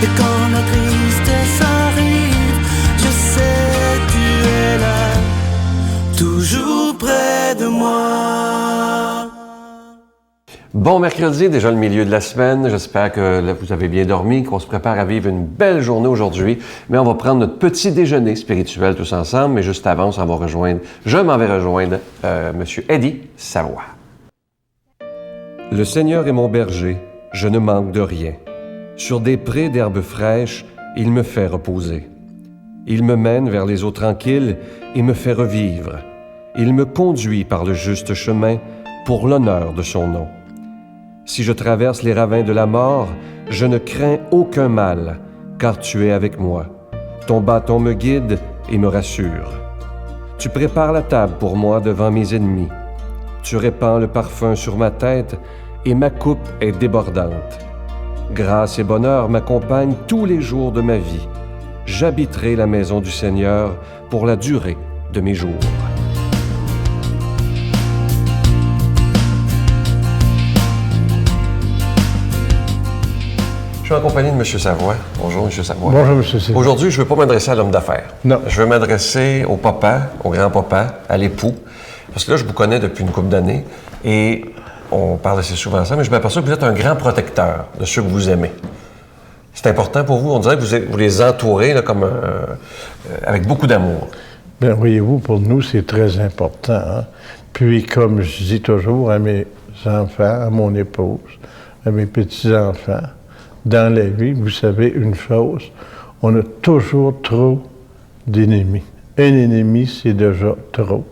Et quand la tristesse arrive, je sais tu es là, toujours près de moi. Bon mercredi, déjà le milieu de la semaine. J'espère que là, vous avez bien dormi, qu'on se prépare à vivre une belle journée aujourd'hui. Mais on va prendre notre petit déjeuner spirituel tous ensemble. Mais juste avant, je m'en vais rejoindre M. Eddie Savoie. Le Seigneur est mon berger, je ne manque de rien. Sur des prés d'herbes fraîches, il me fait reposer. Il me mène vers les eaux tranquilles et me fait revivre. Il me conduit par le juste chemin pour l'honneur de son nom. Si je traverse les ravins de la mort, je ne crains aucun mal, car tu es avec moi. Ton bâton me guide et me rassure. Tu prépares la table pour moi devant mes ennemis. Tu répands le parfum sur ma tête et ma coupe est débordante. Grâce et bonheur m'accompagnent tous les jours de ma vie. J'habiterai la maison du Seigneur pour la durée de mes jours. Je suis en compagnie de M. Savoie. Bonjour, M. Savoie. Bonjour, M. Savoie. Aujourd'hui, je ne veux pas m'adresser à l'homme d'affaires. Non. Je veux m'adresser au papa, au grand-papa, à l'époux. Parce que là, je vous connais depuis une couple d'années et on parle assez souvent ensemble, mais je m'aperçois que vous êtes un grand protecteur de ceux que vous aimez. C'est important pour vous? On dirait que vous les entourez là, comme avec beaucoup d'amour. Bien, voyez-vous, pour nous, c'est très important. Hein? Puis, comme je dis toujours à mes enfants, à mon épouse, à mes petits-enfants, dans la vie, vous savez une chose, on a toujours trop d'ennemis. Un ennemi, c'est déjà trop.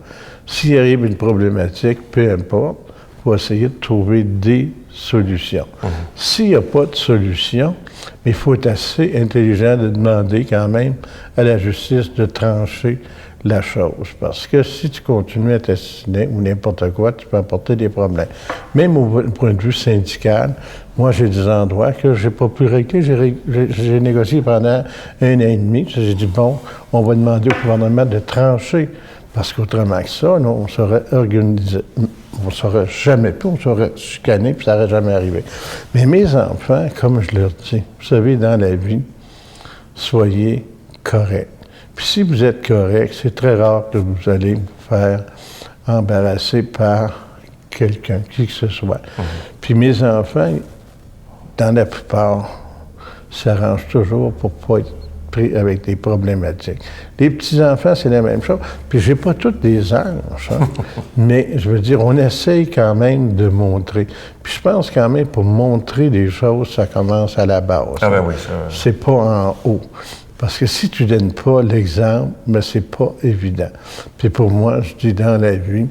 S'il arrive une problématique, peu importe, il faut essayer de trouver des solutions. S'il n'y a pas de solution, il faut être assez intelligent de demander quand même à la justice de trancher la chose. Parce que si tu continues à t'assiner ou n'importe quoi, tu peux apporter des problèmes. Même au point de vue syndical, moi, j'ai des endroits que je n'ai pas pu régler. J'ai négocié pendant 1 an et demi. J'ai dit, bon, on va demander au gouvernement de trancher. Parce qu'autrement que ça, nous, on serait organisé. On ne saurait jamais pu, on serait chicané, puis ça n'aurait jamais arrivé. Mais mes enfants, comme je leur dis, vous savez, dans la vie, soyez corrects. Puis si vous êtes correct, c'est très rare que vous allez vous faire embarrasser par quelqu'un, qui que ce soit. Puis mes enfants, dans la plupart, s'arrangent toujours pour ne pas être pris avec des problématiques. Les petits-enfants, c'est la même chose. Puis j'ai pas tous des anges, hein? Mais je veux dire, on essaye quand même de montrer. Puis je pense quand même, pour montrer des choses, ça commence à la base. Ah ben oui, ça... C'est pas en haut. Parce que si tu donnes pas l'exemple, mais c'est pas évident. Puis pour moi, je dis dans la vie,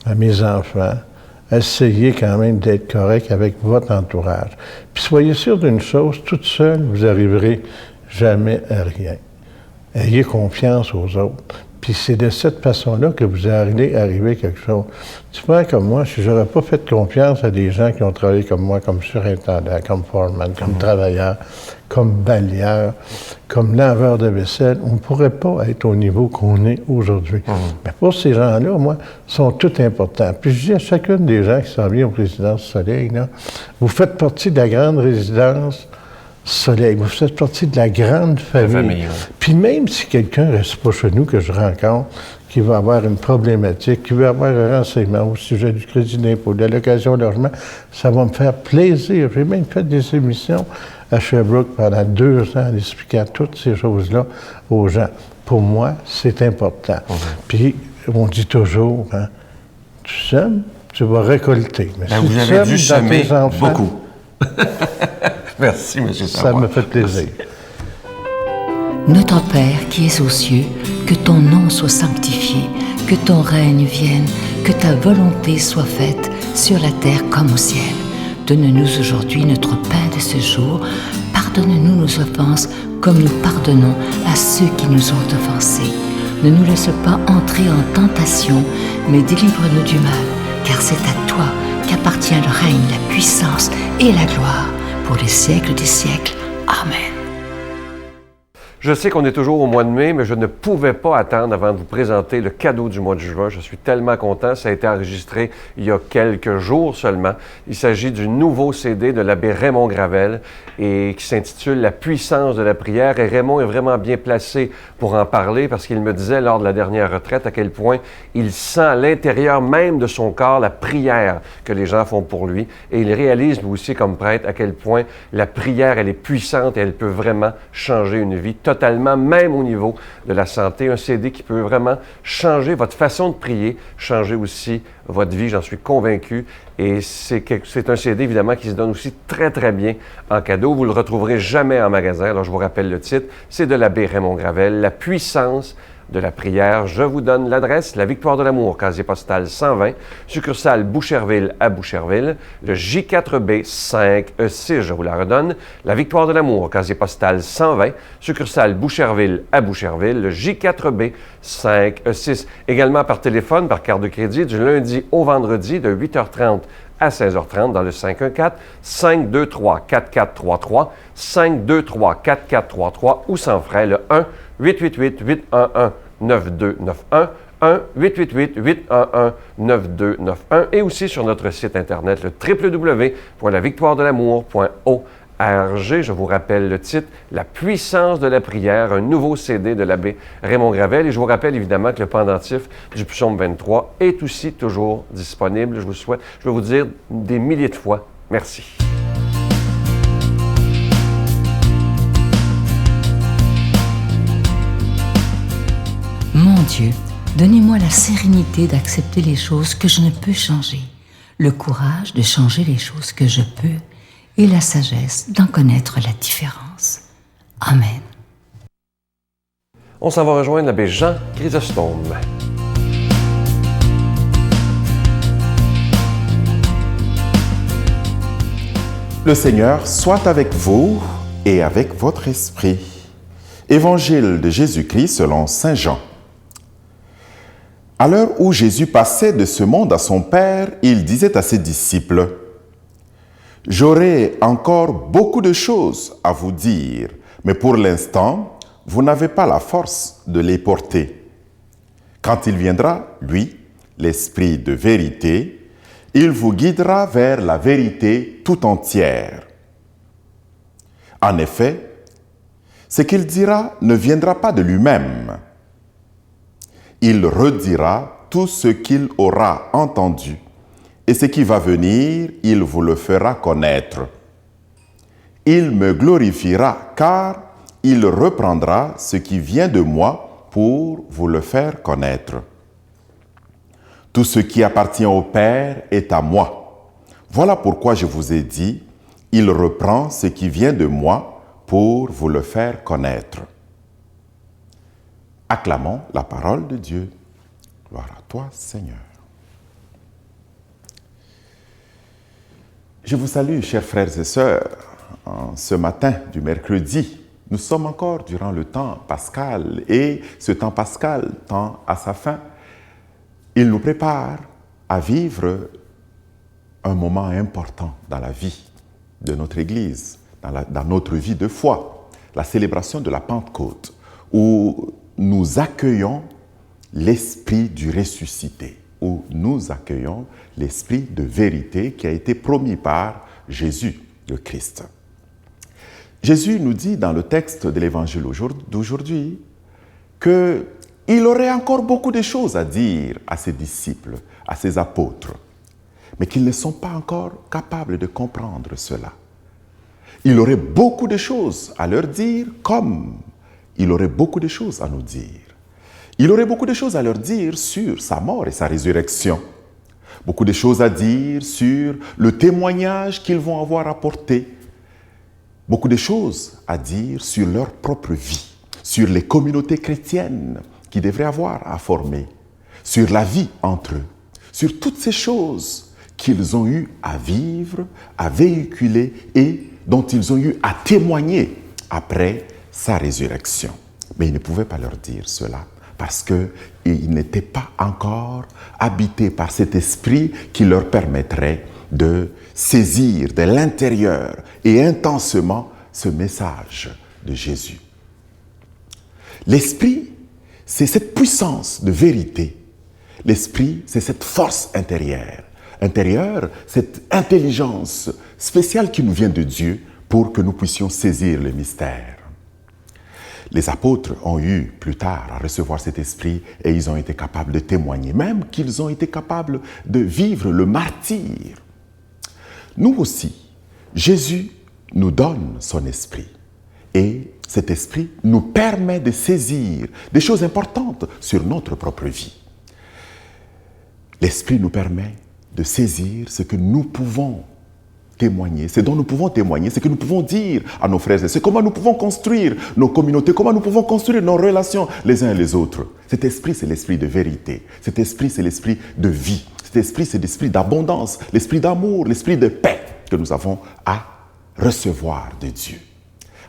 à mes enfants, essayez quand même d'être correct avec votre entourage. Puis soyez sûr d'une chose, toute seule, vous arriverez jamais à rien. Ayez confiance aux autres. Puis c'est de cette façon-là que vous allez arriver à quelque chose. Tu vois, comme moi, si je n'aurais pas fait confiance à des gens qui ont travaillé comme moi, comme surintendant, comme foreman, comme travailleur, comme balayeur, comme laveur de vaisselle, on ne pourrait pas être au niveau qu'on est aujourd'hui. Mais pour ces gens-là, moi, sont tout importants. Puis je dis à chacune des gens qui s'en viennent aux résidences Soleil, là, vous faites partie de la grande résidence Soleil, vous faites partie de la grande famille. Ouais. Puis même si quelqu'un ne reste pas chez nous, que je rencontre, qui va avoir une problématique, qui veut avoir un renseignement au sujet du crédit d'impôt, de l'allocation de logement, ça va me faire plaisir. J'ai même fait des émissions à Sherbrooke pendant 2 ans en expliquant toutes ces choses-là aux gens. Pour moi, c'est important. Puis on dit toujours, hein, tu sèmes, tu vas récolter. Mais ben, si vous avez dû semer beaucoup. Merci, M. Savoie. Ça me fait plaisir. Notre Père qui es aux cieux, que ton nom soit sanctifié, que ton règne vienne, que ta volonté soit faite sur la terre comme au ciel. Donne-nous aujourd'hui notre pain de ce jour. Pardonne-nous nos offenses comme nous pardonnons à ceux qui nous ont offensés. Ne nous laisse pas entrer en tentation, mais délivre-nous du mal, car c'est à toi qu'appartient le règne, la puissance et la gloire pour les siècles des siècles. Amen. Je sais qu'on est toujours au mois de mai, mais je ne pouvais pas attendre avant de vous présenter le cadeau du mois de juin. Je suis tellement content. Ça a été enregistré il y a quelques jours seulement. Il s'agit du nouveau CD de l'abbé Raymond Gravel et qui s'intitule « La puissance de la prière ». Et Raymond est vraiment bien placé pour en parler parce qu'il me disait lors de la dernière retraite à quel point il sent à l'intérieur même de son corps la prière que les gens font pour lui. Et il réalise lui aussi comme prêtre à quel point la prière, elle est puissante et elle peut vraiment changer une vie totalement, même au niveau de la santé. Un CD qui peut vraiment changer votre façon de prier, changer aussi votre vie, j'en suis convaincu. Et c'est un CD, évidemment, qui se donne aussi très, très bien en cadeau. Vous ne le retrouverez jamais en magasin. Alors, je vous rappelle le titre. C'est de l'abbé Raymond Gravel, « La puissance de la prière ». Je vous donne l'adresse, la Victoire de l'Amour, casier postal 120, succursale Boucherville à Boucherville, le J4B 5E6, je vous la redonne, la Victoire de l'Amour, casier postal 120, succursale Boucherville à Boucherville, le J4B 5E6. Également par téléphone, par carte de crédit, du lundi au vendredi de 8h30 à 16h30 dans le 514-523-4433, 523-4433 ou sans frais le 1-888-811-9291, 1-888-811-9291 et aussi sur notre site internet le www.lavictoiredelamour.org. Je vous rappelle le titre, « La puissance de la prière », un nouveau CD de l'abbé Raymond Gravel. Et je vous rappelle évidemment que le pendentif du psaume 23 est aussi toujours disponible. Je vais vous dire des milliers de fois merci. Mon Dieu, donnez-moi la sérénité d'accepter les choses que je ne peux changer, le courage de changer les choses que je peux, et la sagesse d'en connaître la différence. Amen. On s'en va rejoindre l'abbé Jean Chrysostome. Le Seigneur soit avec vous et avec votre esprit. Évangile de Jésus-Christ selon saint Jean. À l'heure où Jésus passait de ce monde à son Père, il disait à ses disciples: « J'aurai encore beaucoup de choses à vous dire, mais pour l'instant, vous n'avez pas la force de les porter. Quand il viendra, lui, l'Esprit de vérité, il vous guidera vers la vérité tout entière. En effet, ce qu'il dira ne viendra pas de lui-même. Il redira tout ce qu'il aura entendu. Et ce qui va venir, il vous le fera connaître. Il me glorifiera, car il reprendra ce qui vient de moi pour vous le faire connaître. Tout ce qui appartient au Père est à moi. Voilà pourquoi je vous ai dit, il reprend ce qui vient de moi pour vous le faire connaître. » Acclamons la parole de Dieu. Gloire à toi, Seigneur. Je vous salue, chers frères et sœurs, en ce matin du mercredi. Nous sommes encore durant le temps pascal et ce temps pascal tend à sa fin. Il nous prépare à vivre un moment important dans la vie de notre Église, dans notre vie de foi, la célébration de la Pentecôte, où nous accueillons l'Esprit du ressuscité, où nous accueillons l'Esprit de vérité qui a été promis par Jésus, le Christ. Jésus nous dit dans le texte de l'Évangile d'aujourd'hui qu'il aurait encore beaucoup de choses à dire à ses disciples, à ses apôtres, mais qu'ils ne sont pas encore capables de comprendre cela. Il aurait beaucoup de choses à leur dire, comme il aurait beaucoup de choses à nous dire. Il aurait beaucoup de choses à leur dire sur sa mort et sa résurrection. Beaucoup de choses à dire sur le témoignage qu'ils vont avoir apporté. Beaucoup de choses à dire sur leur propre vie, sur les communautés chrétiennes qu'ils devraient avoir à former, sur la vie entre eux, sur toutes ces choses qu'ils ont eu à vivre, à véhiculer et dont ils ont eu à témoigner après sa résurrection. Mais ils ne pouvaient pas leur dire cela parce qu'ils n'étaient pas encore habités par cet esprit qui leur permettrait de saisir de l'intérieur et intensément ce message de Jésus. L'esprit, c'est cette puissance de vérité. L'esprit, c'est cette force intérieure, cette intelligence spéciale qui nous vient de Dieu pour que nous puissions saisir le mystère. Les apôtres ont eu plus tard à recevoir cet esprit et ils ont été capables de témoigner, même qu'ils ont été capables de vivre le martyre. Nous aussi, Jésus nous donne son esprit et cet esprit nous permet de saisir des choses importantes sur notre propre vie. L'esprit nous permet de saisir ce que nous pouvons témoigner, ce dont nous pouvons témoigner, ce que nous pouvons dire à nos frères et sœurs, comment nous pouvons construire nos communautés, comment nous pouvons construire nos relations les uns et les autres. Cet esprit, c'est l'esprit de vérité. Cet esprit, c'est l'esprit de vie. Cet esprit, c'est l'esprit d'abondance, l'esprit d'amour, l'esprit de paix que nous avons à recevoir de Dieu.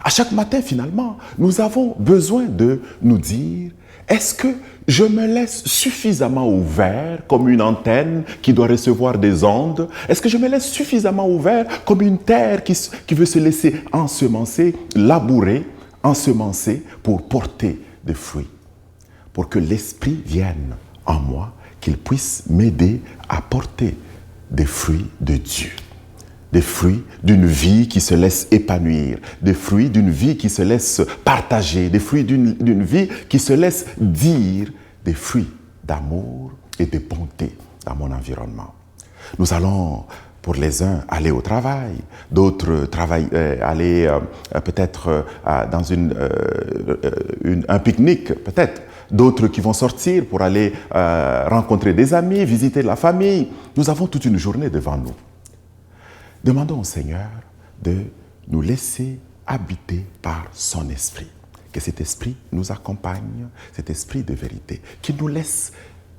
À chaque matin, finalement, nous avons besoin de nous dire, est-ce que je me laisse suffisamment ouvert comme une antenne qui doit recevoir des ondes? Est-ce que je me laisse suffisamment ouvert comme une terre qui veut se laisser ensemencer, labourer, ensemencer pour porter des fruits? Pour que l'Esprit vienne en moi, qu'il puisse m'aider à porter des fruits de Dieu. Des fruits d'une vie qui se laisse épanouir, des fruits d'une vie qui se laisse partager, des fruits d'une vie qui se laisse dire, des fruits d'amour et de bonté dans mon environnement. Nous allons, pour les uns, aller au travail, d'autres aller peut-être dans un pique-nique, peut-être. D'autres qui vont sortir pour aller rencontrer des amis, visiter la famille. Nous avons toute une journée devant nous. Demandons au Seigneur de nous laisser habiter par son esprit. Que cet esprit nous accompagne, cet esprit de vérité, qui nous laisse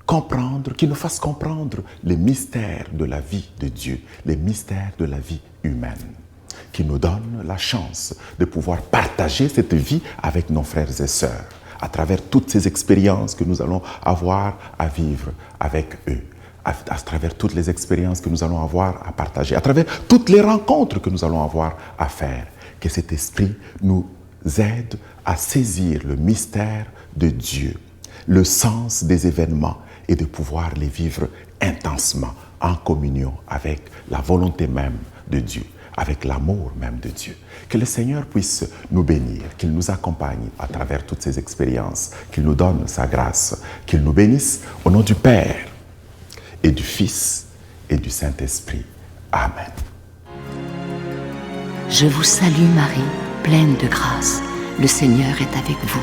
comprendre, qui nous fasse comprendre les mystères de la vie de Dieu, les mystères de la vie humaine, qui nous donne la chance de pouvoir partager cette vie avec nos frères et sœurs, à travers toutes ces expériences que nous allons avoir à vivre avec eux. À travers toutes les expériences que nous allons avoir à partager, à travers toutes les rencontres que nous allons avoir à faire, que cet esprit nous aide à saisir le mystère de Dieu, le sens des événements et de pouvoir les vivre intensement, en communion avec la volonté même de Dieu, avec l'amour même de Dieu. Que le Seigneur puisse nous bénir, qu'il nous accompagne à travers toutes ces expériences, qu'il nous donne sa grâce, qu'il nous bénisse au nom du Père, et du Fils et du Saint-Esprit. Amen. Je vous salue Marie, pleine de grâce. Le Seigneur est avec vous.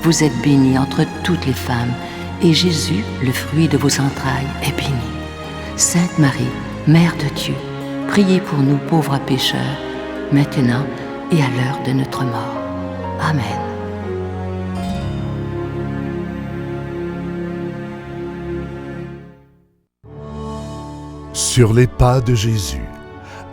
Vous êtes bénie entre toutes les femmes, et Jésus, le fruit de vos entrailles, est béni. Sainte Marie, Mère de Dieu, priez pour nous pauvres pécheurs, maintenant et à l'heure de notre mort. Amen. Sur les pas de Jésus.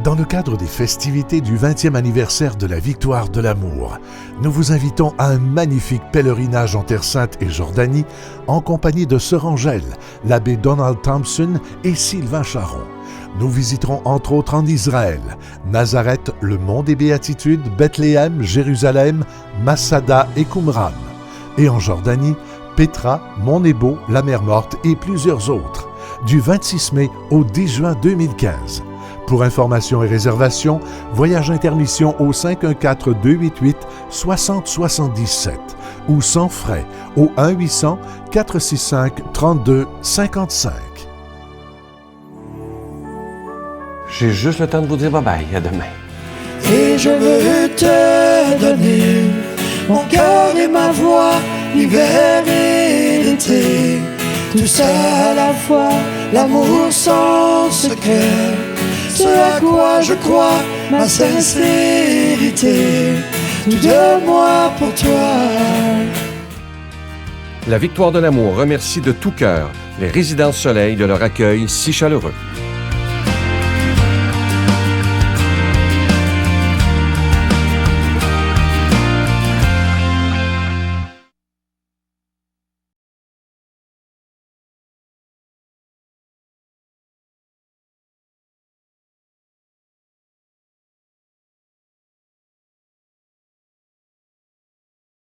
Dans le cadre des festivités du 20e anniversaire de la victoire de l'amour, nous vous invitons à un magnifique pèlerinage en Terre Sainte et Jordanie en compagnie de Sœur Angèle, l'abbé Donald Thompson et Sylvain Charon. Nous visiterons entre autres en Israël, Nazareth, le Mont des Béatitudes, Bethléem, Jérusalem, Masada et Qumran. Et en Jordanie, Pétra, Mont Nebo, la Mer Morte et plusieurs autres. Du 26 mai au 10 juin 2015. Pour informations et réservations, Voyage Intermission au 514-288-6077 ou sans frais au 1-800-465-3255. J'ai juste le temps de vous dire bye-bye, à demain. Et je veux te donner mon cœur et ma voix, l'hiver et l'été. Tout ça à la fois, l'amour sans secret, ce à quoi je crois, ma sincérité, tout de moi pour toi. La Victoire de l'amour remercie de tout cœur les Résidences Soleil de leur accueil si chaleureux.